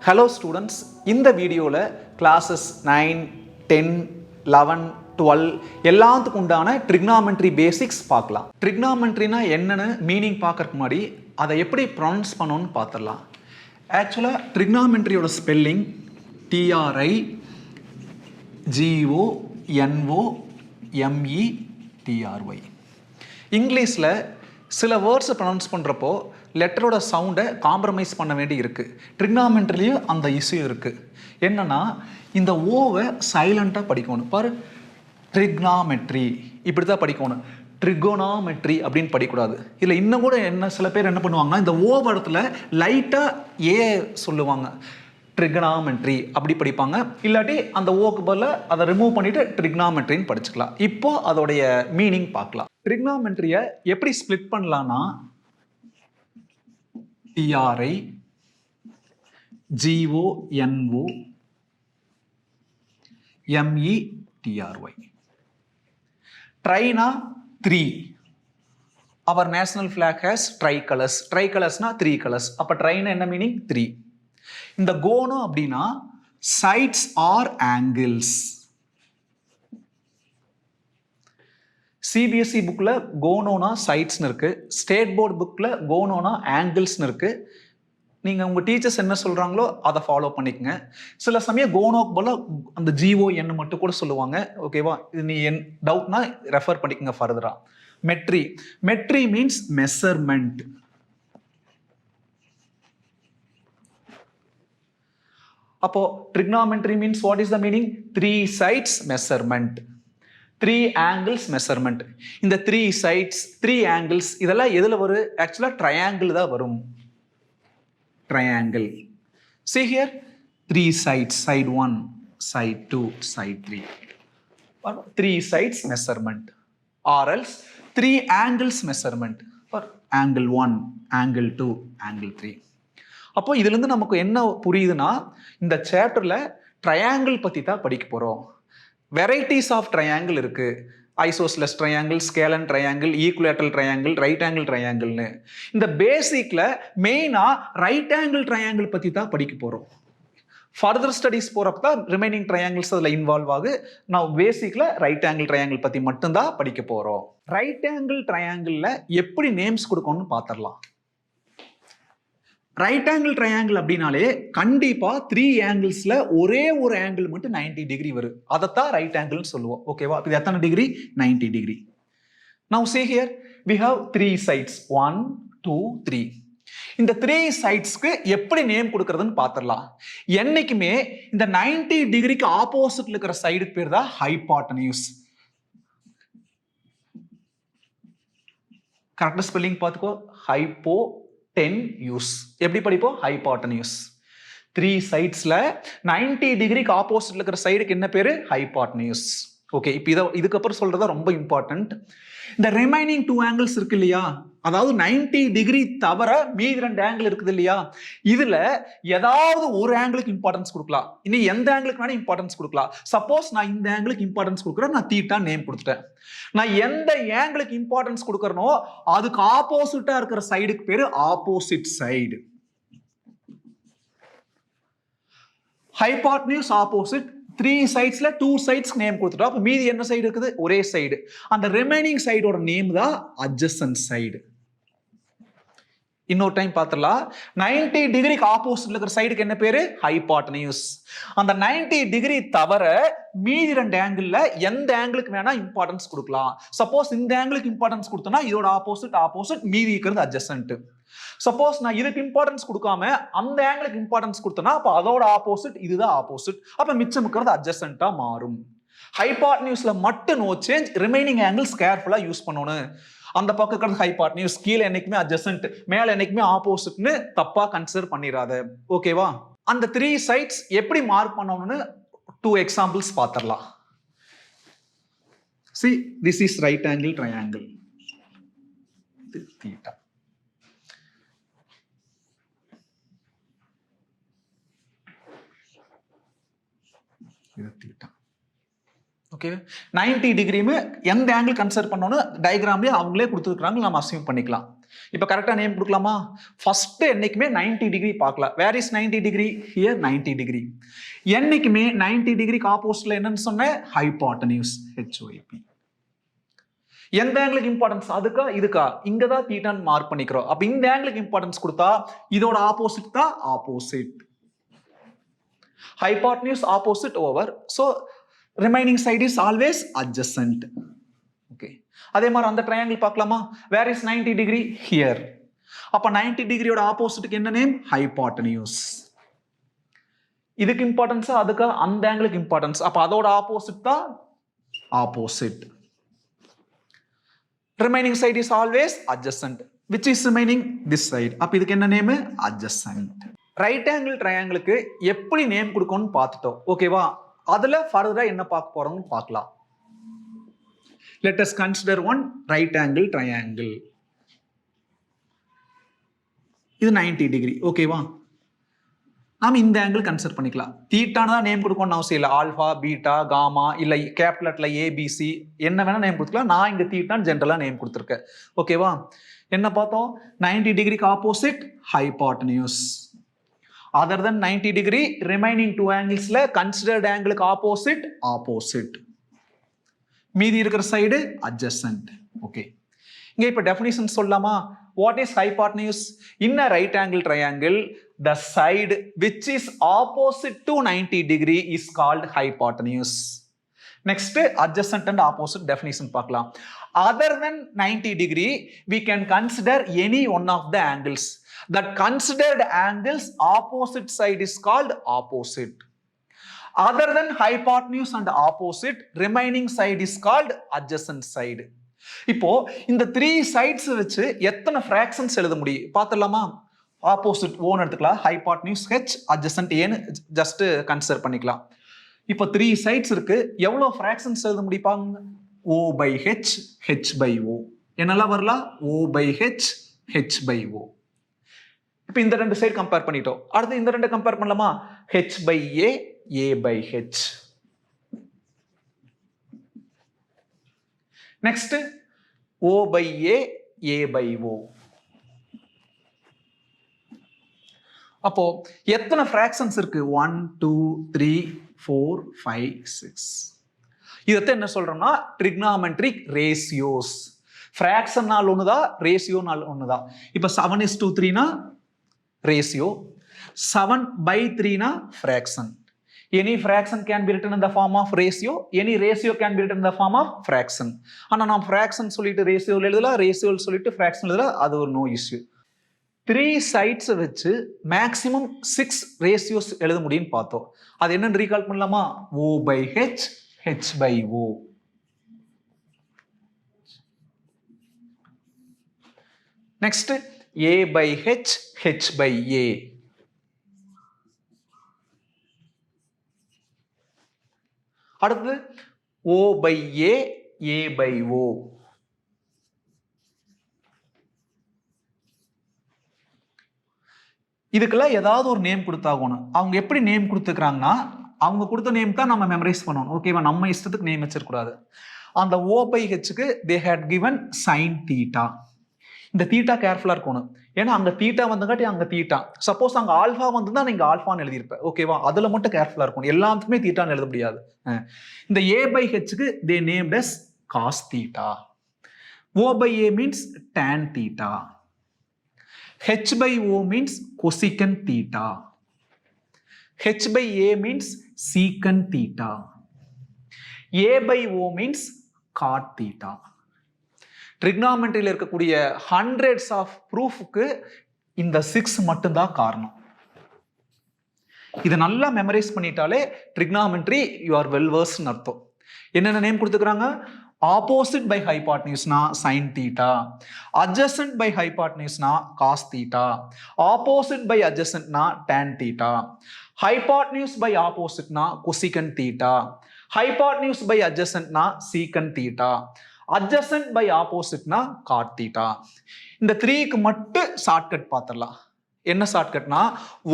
Hello students, இந்த வீடியோல classes 9, 10, 11, 12 எல்லாத்துக்கும் உண்டான trigonometry basics பார்க்கலாம். Trigonometryனா என்னன்னு மீனிங் பார்க்கறதுக்கு முன்னாடி அதை எப்படி ப்ரொனவுன்ஸ் பண்ணணும்னு பார்த்துடலாம். ஆக்சுவலாக trigonometryயோட ஸ்பெல்லிங் TRIGONOMETRY. இங்கிலீஷில் சில வேர்ட்ஸை ப்ரொனவுன்ஸ் பண்ணுறப்போ லெட்டரோட சவுண்டை காம்ப்ரமைஸ் பண்ண வேண்டி இருக்குது. ட்ரிக்னாமெண்ட்ரிலையும் அந்த இஷ்யூ இருக்குது. என்னென்னா இந்த ஓவை சைலண்ட்டாக படிக்கணும். பாரு, ட்ரிக்னாமெட்ரி இப்படி தான் படிக்கணும். ட்ரிகோனாமெட்ரி அப்படின்னு படிக்கக்கூடாது. இல்லை இன்னும் கூட சில பேர் என்ன பண்ணுவாங்கன்னா இந்த ஓ படத்தில் லைட்டாக ஏ சொல்லுவாங்க, ட்ரிகனாமெட்ரி அப்படி படிப்பாங்க. இல்லாட்டி அந்த ஓக்கு பதில் அதை ரிமூவ் பண்ணிவிட்டு ட்ரிக்னாமெட்ரின்னு படிச்சுக்கலாம். இப்போ அதோடைய மீனிங் பார்க்கலாம். ட்ரிக்னாமெட்ரியை எப்படி ஸ்ப்ளிட் பண்ணலான்னா TRIGONOMETRY. ட்ரைனா 3. our national flag has tricolors. tricolors-னா 3 colors. அப்ப ட்ரைனா என்ன மீனிங்? 3. இந்த கோனோ அப்படின்னா sides or angles. சிபிஎஸ்சி புக்கில் கோனோனா சைட்ஸ்னு இருக்குது, ஸ்டேட் போர்டு புக்கில் கோனோனா ஆங்கிள்ஸ்னு இருக்குது. நீங்கள் உங்கள் டீச்சர்ஸ் என்ன சொல்கிறாங்களோ அதை ஃபாலோ பண்ணிக்கங்க. சில சமயம் கோனோக்கு போல் அந்த GON மட்டும் கூட சொல்லுவாங்க. ஓகேவா? இது நீ டவுட்னா ரெஃபர் பண்ணிக்கங்க ஃபர்தரா. மெட்ரி. மெட்ரி மீன்ஸ் மெஷர்மெண்ட். அப்போ trigonometry means what is the meaning? 3 sides measurement, 3 angles measurement. இந்த 3 sides 3 angles இதெல்லாம் எதுல வரும்? ஆக்சுவலா ட்ரையாங்கிள் தான் வரும். Triangle. See here 3 sides, side 1, side 2, side 3. 3 sides measurement or else 3 angles measurement for angle 1, angle 2, angle 3. அப்போ இதுல இருந்து நமக்கு என்ன புரியுதுன்னா இந்த சாப்டர்ல ட்ரையாங்கிள் பத்தி தான் படிக்க போறோம். வெரைட்டிஸ் ஆஃப் ட்ரையாங்கிள் இருக்கு. Isosceles triangle, scalene triangle, equilateral triangle, right angle ட்ரையாங்கிள்னு. இந்த பேசிக்ல மெயினா ரைட் ஆங்கிள் ட்ரையாங்கிள் பத்தி தான் படிக்க போறோம். ஃபர்தர் ஸ்டடிஸ் போறப்ப தான் ரிமைனிங் ட்ரையாங்கிள்ஸ் அதில் இன்வால்வ் ஆகு. நான் பேசிக்ல ரைட் ஆங்கிள் ட்ரையாங்கிள் பத்தி மட்டும்தான் படிக்க போறோம். ரைட் ஆங்கிள் ட்ரையாங்கிள்ல எப்படி நேம்ஸ் கொடுக்கணும்னு பார்த்துடலாம். ரைட் ஆங்கிள் ட்ரையாங்கிள் அப்படின்னாலே கண்டிப்பா 3 ஆங்கிள்ஸ்ல ஒரே ஒரு ஆங்கிள் மட்டும் 90 டிகிரி வரும். அதைத்தான் ரைட் ஆங்கிள்னு சொல்லுவோம். ஓகேவா? இது எத்தனை degree? 90 degree. Now see here we have 3 sides 1, 2, 3. இந்த 3 சைட்ஸ்க்கு எப்படி நேம் கொடுக்கறதுன்னு பார்த்துடலாம். என்னைக்குமே இந்த 90 டிகிரிக்கு ஆப்போசிட்ல இருக்கிற சைடுக்கு பேர் தான் ஹைபாட்டனியூஸ். கரெக்ட் ஸ்பெல்லிங் பார்த்துக்கோ. ஹைபோடென்யூஸ். எப்படி படிப்போம்? ஹைபாட்டனியூஸ். 3 சைட்ஸ்ல 90 டிகிரிக்கு ஆப்போசிட்ல இருக்கிற சைடுக்கு என்ன பேரு? ஹைபாட்டனியூஸ். ஓகே, இப்போ இதுக்கப்புறம் சொல்றதா ரொம்ப இம்பார்ட்டன்ட். இந்த ரிமைனிங் 2 ஆங்கிள்ஸ் இருக்கு இல்லையா, அதாவது 90 டிகிரி தவிர மீதி 2 ஆங்கிள் இருக்குது இல்லையா, இதுல ஏதாவது ஒரு ஆங்கிளுக்கு இம்பார்ட்டன்ஸ் கொடுக்கலாம். இனி எந்த ஆங்கிளுக்கு வேணா இம்பார்ட்டன்ஸ் கொடுக்கலாம். சப்போஸ் நான் இந்த ஆங்கிளுக்கு இம்பார்ட்டன்ஸ் கொடுக்குறேன், நான் தீட்டா நேம் கொடுத்துட்டேன். நான் எந்த ஆங்கிளுக்கு இம்பார்ட்டன்ஸ் கொடுக்கறனோ அதுக்கு ஆப்போசிட்டா இருக்கிற சைடுக்கு பேரு ஆப்போசிட் சைடு. Hypotenuse opposite. 3 சைட்ஸ்ல 2 சைட்ஸ் நேம் கொடுத்துட்டோம். அப்ப மீதி என்ன சைடு இருக்குது? ஒரே சைடு. அந்த ரிமைனிங் சைடோட நேம் தான் அட்ஜசன்ட் சைடு. இன்னொரு டைம் பார்த்துடலாம். 90 டிகிரிக்கு ஆப்போசிட்ல இருக்கிற சைடுக்கு என்ன பேரு? ஹைபாட்டனியூஸ். அந்த 90 டிகிரி தவிர மீதி 2 ஆங்கிள் எந்த ஆங்கிளுக்கு வேணா இம்பார்ட்டன்ஸ் கொடுக்கலாம். சப்போஸ் இந்த ஆங்கிளுக்கு இம்பார்ட்டன்ஸ் கொடுத்தனா இதோட ஆப்போசிட் மீதி இருக்கிறது அட்ஜசன்ட். சப்போஸ் நான் இதுக்கு இம்பார்ட்டன்ஸ் கொடுக்காம அந்த ஆங்கிளுக்கு இம்பார்ட்டன்ஸ் கொடுத்தனா அப்ப அதோட ஆப்போசிட் இதுதான் ஆப்போசிட். அப்ப மிச்சம் இருக்கிறது அட்ஜசன்ட்டா மாறும். ஹைபாட்டனியூஸ்ல மட்டும் நோ சேஞ்ச். ரிமைனிங் ஆங்கிள்ஸ் கேர்ஃபுல்லா யூஸ் பண்ணணும். அந்த பக்கம் இருக்கிறது ஹைபாட்டனியூஸ், கீழே என்னைக்குமே அட்ஜசன்ட், மேல என்னைக்குமே ஆப்போசிட்னு தப்பா கன்சிடர் பண்ணிராத. ஓகேவா? அந்த 3 சைட்ஸ் எப்படி மார்க் பண்ணணும்னு 2 எக்ஸாம்பிள்ஸ் பார்த்துடலாம். See, this is right angle triangle. This theta. இது theta. ஓகே, 90 டிகிரியுமே எந்த ஆங்கிள் கன்சிடர் பண்ணணும் டயக்ராம்லேயே அவங்களே கொடுத்துருக்காங்க, நம்ம அசியூம் பண்ணிக்கலாம். இப்போ கரெக்டாக நேம் கொடுக்கலாமா? ஃபர்ஸ்ட் என்னைக்குமே 90 டிகிரி பார்க்கலாம். Where is 90 degree? Here 90 degree. என்னைக்குமே 90 டிகிரிக்கு ஆப்போசிட்ல என்னன்னு சொன்னேன்? Hypotenuse, HOP. எந்த ஆங்கிளுக்கு இம்பார்ட்டன்ஸ்? அதுக்கா இதுக்கா? இங்க தான் தீட்டான்னு மார்க் பண்ணிக்கிறோம். அப்ப இந்த ஆங்கிளுக்கு இம்பார்ட்டன்ஸ் கொடுத்தா இதோட ஆப்போசிட் தான் opposite. Hypotenuse opposite over. So remaining side is always adjacent. Okay. அதே மாதிரி அந்த ட்ரையாங்கிள் பார்க்கலாமா? Where is 90 degree? ஹியர். அப்ப 90 டிகிரியோட ஆப்போசிட்டுக்கு என்ன நேம்? ஹைபாட்டனியூஸ். இதுக்கு இம்பார்ட்டன்ஸா அதுக்கு அந்த ஆங்கிளுக்கு இம்பார்ட்டன்ஸ். அப்ப அதோட ஆப்போசிட் தான் opposite. Remaining side is always adjacent. Which is remaining? This side. அப்ப இதுக்கு என்ன நேம்? Adjacent. ரைட் ஆங்கிள் ட்ரையாங்கிளுக்கு எப்படி நேம் கொடுக்கணும்னு பார்த்துட்டோம். ஓகேவா? அதுல ஃபர்தரா என்ன பார்க்க போறோம்னு பார்க்கலாம். Let us consider one right angle triangle. இது 90 டிகிரி. ஓகேவா? நாம இந்த ஆங்கிள் கன்சிடர் பண்ணிக்கலாம். தீட்டான்னு தான் நேம் கொடுக்கணும்னு அவசியம் இல்லை. ஆல்ஃபா, பீட்டா, காமா, இல்லை கேபிட்டல் லெட்டர்ல ஏபிசி என்ன வேணா நேம் கொடுத்துக்கலாம். நான் இங்க தீட்டான்னு ஜென்ரலா நேம் கொடுத்துருக்கேன். ஓகேவா? என்ன பார்த்தோம்? 90 டிகிரிக்கு opposite hypotenuse. Other than 90 degree remaining two ஆங்கிள்ஸ்ல கன்சிடர்ட் ஆங்கிளுக்கு ஆப்போசிட் ஆப்போசிட். மீதி இருக்கிற சைடு அட்ஜசன்ட். ஓகே. இங்க இப்ப டெஃபினிஷன் சொல்லலாமா? What is hypotenuse? In a right angle triangle, the side which is opposite to 90 degree is called hypotenuse. Next, adjacent and opposite definition பார்க்கலாம். Other than 90 degree, we can consider any one of the angles. That considered angles opposite side is called opposite. Other than hypotenuse and opposite, remaining side is called adjacent side. இப்போ இந்த 3 sides வச்சு எத்தனை fractions எழுத முடியும் பார்த்துடலாமா? Opposite ஓன்னு எடுத்துக்கலாம். Hypotenuse H, adjacent ஏன்னு ஜஸ்ட் கன்சிடர் பண்ணிக்கலாம். இப்போ 3 சைட்ஸ் இருக்கு. எவ்வளவு ஃபிராக்ஷன்ஸ் எழுத முடிப்பாங்க? O/H, H/O. என்னெல்லாம் வரலாம்? O/H, H/O. இப்போ இந்த ரெண்டு சைடு கம்பேர் பண்ணிட்டோம். அடுத்து இந்த ரெண்டு கம்பேர் பண்ணலாமா? H/A, A/H. Next O/A, A/O. அப்போ எத்தனை ஃபிராக்ஷன்ஸ் இருக்கு? 1, 2, 3, 4, 5, 6. இதத்தை என்ன சொல்றோம்னா ட்ரிக்னாமெட்ரிக் ரேஷியோஸ். ஃபிராக்ஷனால் ஒண்ணுதான், ரேஷியோனால் ஒண்ணுதான். இப்ப 7:3 ratio, 7/3 fraction. Any fraction can be written in the form of ratio. Any ratio can be written in the form of fraction. ஆனா நாம் fraction சொல்லிட்டு ratio எழுதலாம், ratio சொல்லிட்டு fraction எழுதலாம். அது ஒரு no issue. 3 sides வச்சு maximum 6 ratios எழுத முடியும்னு பார்த்தோம். அது என்னன்னு ரீகால் பண்ணலாமா? O/H, H/O. Next A/H, H/A. அடுத்து O/A, A/O. இதுக்கெல்லாம் ஏதாவது ஒரு நேம் கொடுத்தாகணும். அவங்க எப்படி நேம் கொடுத்துக்கிறாங்கன்னா அவங்க கொடுத்த நேம் தான் நம்ம மெமரைஸ் பண்ணணும். ஓகேவா? நம்ம இஷ்டத்துக்கு நேம் வச்சிருக்கூடாது. அந்த O/Hக்கு they had given sin theta. இந்த தீட்டா கேர்ஃபுல்லா இருக்கணும். ஏன்னா அங்க தீட்டா வந்தங்காட்டி அங்க தீட்டா. சப்போஸ் அங்க ஆல்ஃபா வந்துதான் நீங்க ஆல்ஃபான்னு எழுதியிருப்பேன். ஓகேவா? அதுல மட்டும் கேர்ஃபுல்லா இருக்கணும். எல்லாத்துக்குமே தீட்டான்னு எழுத முடியாது. இந்த A/Hக்கு they named as cos theta. O/A means tan theta. H/O means cosecant theta. H/A means secant theta. A/O means cot theta. ட்ரிக்னாமெட்ரியில் இருக்கக்கூடிய ஹண்ட்ரட்ஸ் ஆஃப் ப்ரூஃப்க்கு இந்த 6 மட்டும்தான் காரணம். இதை நல்லா மெமரைஸ் பண்ணிட்டாலே ட்ரிக்னாமெட்ரி யூ ஆர் வெல் வர்ஸ்ட்னு அர்த்தம். என்னென்ன நேம் கொடுத்துக்கிறாங்க? ஆப்போசிட் பை ஹைபாட்னியூஸ்னா சைன் தீட்டா, அட்ஜசன்ட் பை ஹைபாட்னியூஸ்னா காஸ் தீட்டா, ஆப்போசிட் பை அட்ஜசன்ட்னா டேன் தீட்டா, ஹைபாட்னியூஸ் பை ஆப்போசிட்னா கொசிகன் தீட்டா, ஹைபாட்னியூஸ் பை அட்ஜசன்ட்னா sec theta, adjacent by opposite na cot theta. இந்த 3க்கு மட்டும் ஷார்ட்கட் பார்த்துடலாம். என்ன ஷார்ட்கட்னா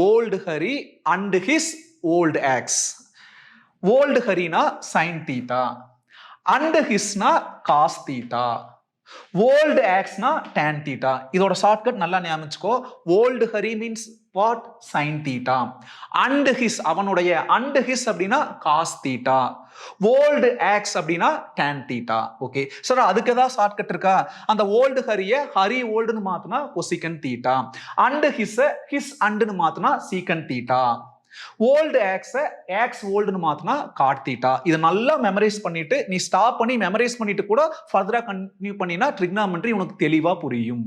old Hari and his old axe. old Hari na sin theta and his na cos theta. Old ஆக்ஸ்னா tan theta. இதோட shortcut நல்லா ஞாபகிச்சுக்கோ. Old Hari means what? sin theta. And his அவனுடைய and his அப்படின்னா cos தீட்டா. ஓல்டு ஆக்ஸ் அப்படின்னா tan theta. Okay sir, அதுக்கு ஏதாவது shortcut இருக்கா? அந்த ஓல்டு ஹரிய ஹரி ஓல்டுன்னு மாத்தினா கொசிகன் தீட்டா. அண்ட் ஹிஸ் அண்டுன்னு மாத்தினா சீக்கன் தீட்டா. ஓல்டு ஆக்ஸை ஆக்ஸ் ஓல்டுன்னு மாத்தினா காட் தீட்டா. இதை நல்லா மெமரைஸ் பண்ணிட்டு நீ ஸ்டாப் பண்ணி மெமரைஸ் பண்ணிட்டு கூட ஃபர்தரா கண்டினியூ பண்ணினா ட்ரிக்னாமெட்ரி உனக்கு தெளிவா புரியும்.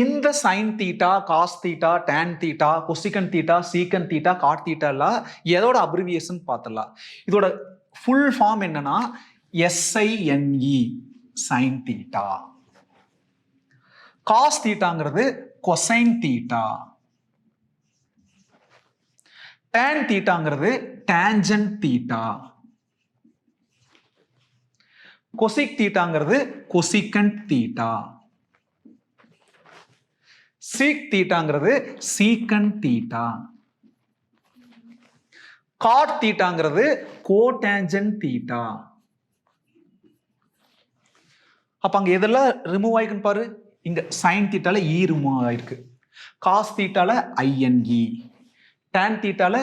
இந்த sine theta, cos theta, tan theta, cosec theta, sec theta, cot theta எல்லாம் எதோட அப்ரிவியேஷன் பார்த்துடலாம். இதோட ஃபுல் ஃபார்ம் என்னன்னா SINE சைன் தீட்டா. காஸ் தீட்டாங்கிறது கொசைன் தீட்டா. tan தீட்டாங்கிறது tangent தீட்டா. கொசிக் தீட்டாங்கிறது கொசிகண்ட் தீட்டா. சீக் தீட்டாங்கிறது சீக்கண்ட் தீட்டா. காட் தீட்டாங்கிறது கோடான்ஜென்ட் தீட்டா. அப்ப அங்க எதெல்லாம் ரிமூவ் ஆயிக்குன்னு பாரு. இங்க சைன் தீட்டால இ ரிமூவ் ஆயிருக்கு, காஸ் தீட்டால INE, tan தீட்டால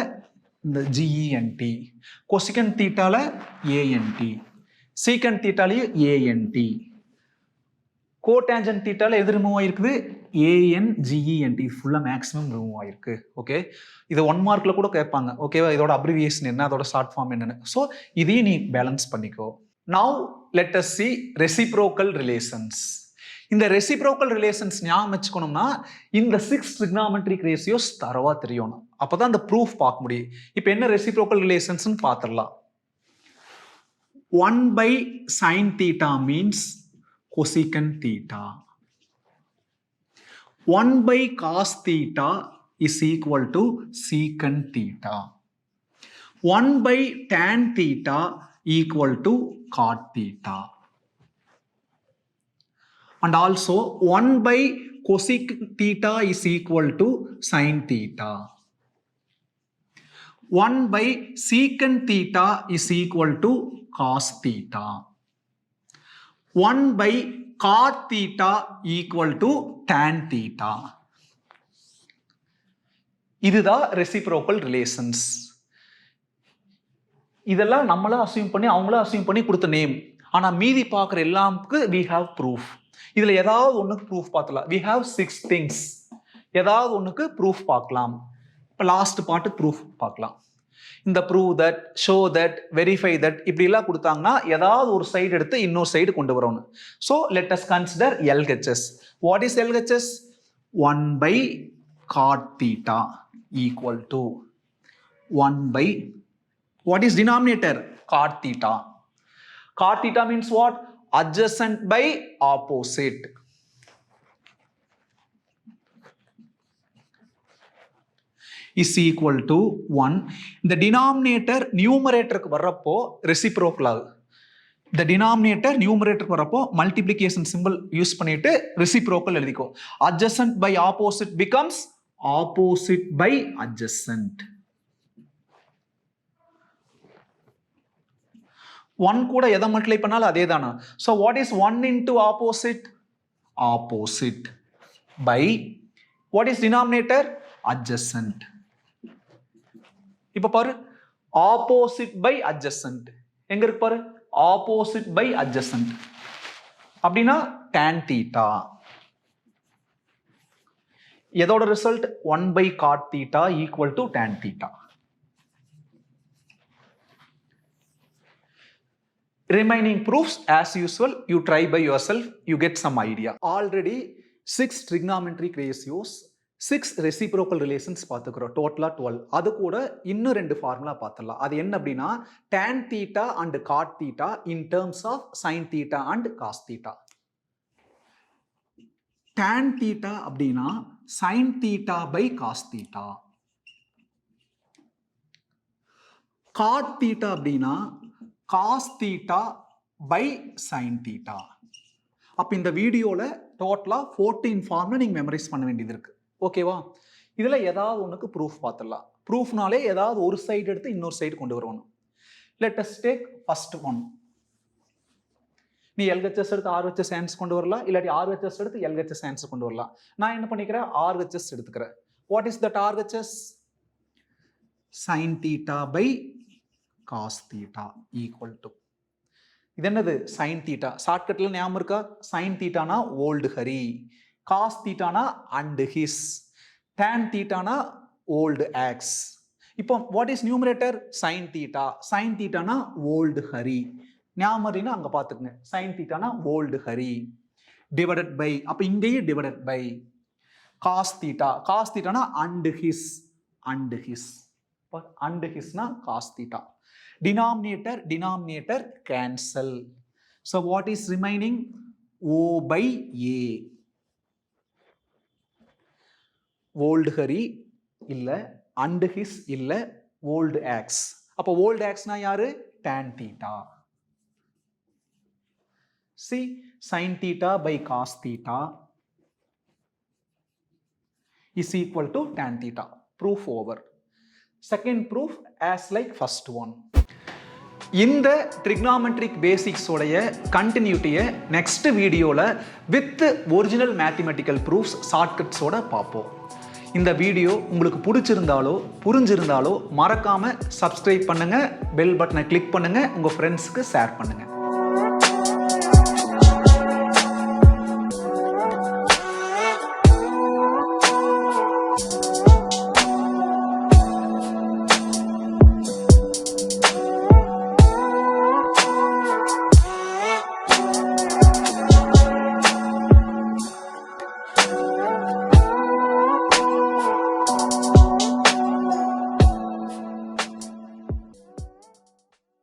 இந்த GENT, கொசிகன் தீட்டால ANT, சீக்கன் தீட்டாலையும் ANT, கோடான்ஜென்ட் தீட்டால எது ரிமூவ் ஆயிருக்குது? ANGENT. ஃபுல்லா மேக்ஸிமம் ரிமூவ் ஆயிருக்கு. ஓகே, இது 1 மார்க்ல கூட கேட்பாங்க. ஓகேவா, இதோட அப்ரிவியேஷன் என்ன, அதோட ஷார்ட் ஃபார்ம் என்னன்னு. ஸோ இதையும் நீ பேலன்ஸ் பண்ணிக்கோ. Now let us see reciprocal relations. இந்த ரெசிப்ரோக்கல் ரிலேஷன்ஸ் ஞாபகம் வச்சுக்கணும்னா இந்த 6 trigonometric ratios தரவா தெரியணும். அப்பதான் அந்த ப்ரூஃப் பார்க்க முடியும். இப்போ என்ன ரெசிப்ரோக்கல் ரிலேஷன்ஸ் பார்த்துடலாம். 1/sin theta means cosecant theta. 1/cos theta is equal to secant theta. 1/tan theta equal to cot theta. And also 1/cosec theta is equal to sin theta. 1/secant theta is equal to cos theta. 1/cot theta equal to tan theta. இதுதான் reciprocal relations. இதெல்லாம் நம்மளா assume பண்ணி அவங்களா assume பண்ணி கொடுத்த name. ஆனா மீதி பார்க்குற எல்லாமுக்கு we have proof. இதுல ஏதாவது ஒண்ணுக்கு ப்ரூஃப் பார்க்கலாம். we have 6 things. ஏதாவது ஒண்ணுக்கு ப்ரூஃப் பார்க்கலாம். இப்போ லாஸ்ட் பாட்டு ப்ரூஃப் பார்க்கலாம். இந்த prove that, show that, verify that இப்படி எல்லாம் கொடுத்தாங்கன்னா ஏதாவது ஒரு சைடு எடுத்து இன்னொரு சைடு கொண்டு வரணும். So let us consider LHS. What is LHS? 1/cot theta equal to 1/ what is denominator? Cot theta. Cot theta means what? Adjacent by opposite. Is equal to 1. இந்த denominator numerator வரப்போ reciprocal ஆகுது. இந்த denominator numerator வரப்போ multiplication symbol use பண்ணிட்டு reciprocal எழுதிக்கோ. Adjacent by opposite becomes opposite by adjacent. 1 கூட எதை multiply பண்ணாலும் அதே தானா? So what is 1 into opposite? Opposite by what is denominator? Adjacent. இப்போ பாரு, opposite by adjacent எங்க இருக்கு பாரு, opposite by adjacent அப்படின்னா tan theta. எதோட result? 1/cot theta equal to tan theta. Remaining proofs as usual you try by yourself, you get some idea. Already 6 trigonometric ratios, 6 reciprocal relations பார்த்துக்கிறோம். டோட்டலா 12. அது கூட இன்னும் 2 ஃபார்முலா பார்த்துடலாம். அது என்ன அப்படின்னா tan theta and cot theta in terms of sin theta and cos theta. tan theta அப்படின்னா sin theta by cos theta. cot theta அப்படின்னா cos theta by sin theta. அப்ப இந்த வீடியோல டோட்டலா 14 ஃபார்முலா நீங்க மெமரைஸ் பண்ண வேண்டியது இருக்கு. ஓகேவா? இதுல ஏதாவது ஒண்ணுக்கு ப்ரூஃப் பார்த்துடலாம். ப்ரூஃப்னாலே ஏதாவது ஒரு சைடு எடுத்து இன்னொரு சைடு கொண்டு வரணும். Let us take first one. நீ எல்ஹெச்எஸ் எடுத்து ஆர்ஹெச்எஸ் ஆன்சர் கொண்டு வரலாம், இல்லாட்டி ஆர்ஹெச்எஸ் எடுத்து எல்ஹெச்எஸ் ஆன்சர் கொண்டு வரலாம். நான் என்ன பண்ணிக்கிறேன், ஆர்ஹெச்எஸ் எடுத்துக்கிறேன். What is that RHS? sin theta by cos theta equal to, இது என்னது sin theta, ஷார்ட்கட்ல ஞாபகம் இருக்கா? sin thetaனா old Hari, cos thetaனா and his, tan thetaனா old x. இப்போ what is numerator? sin theta. sin thetaனா old Hari, ஞாபகம் இருந்தீங்கன்னா அங்க பாத்துக்கங்க. sin thetaனா old Hari divided by, அப்ப இங்கேயே divided by cos theta. cos thetaனா and his, and his, and his na cos theta. Denominator cancel. So what is remaining? O by A. old Hari இல்ல, and his இல்ல, old x. அப்ப old x na யாரு? tan theta. See, sin theta by cos theta is equal to tan theta. Proof over. Second proof as like first one. இந்த trigonometric basics உடைய கண்டினியூட்டியை next வீடியோல with original mathematical proofs ஷார்ட்கட்ஸோட பார்ப்போம். இந்த video உங்களுக்கு பிடிச்சிருந்தாலோ புரிஞ்சிருந்தாலோ மறக்காம subscribe பண்ணுங்க, bell பட்டனை click பண்ணுங்க, உங்க ஃப்ரெண்ட்ஸ்க்கு ஷேர் பண்ணுங்க.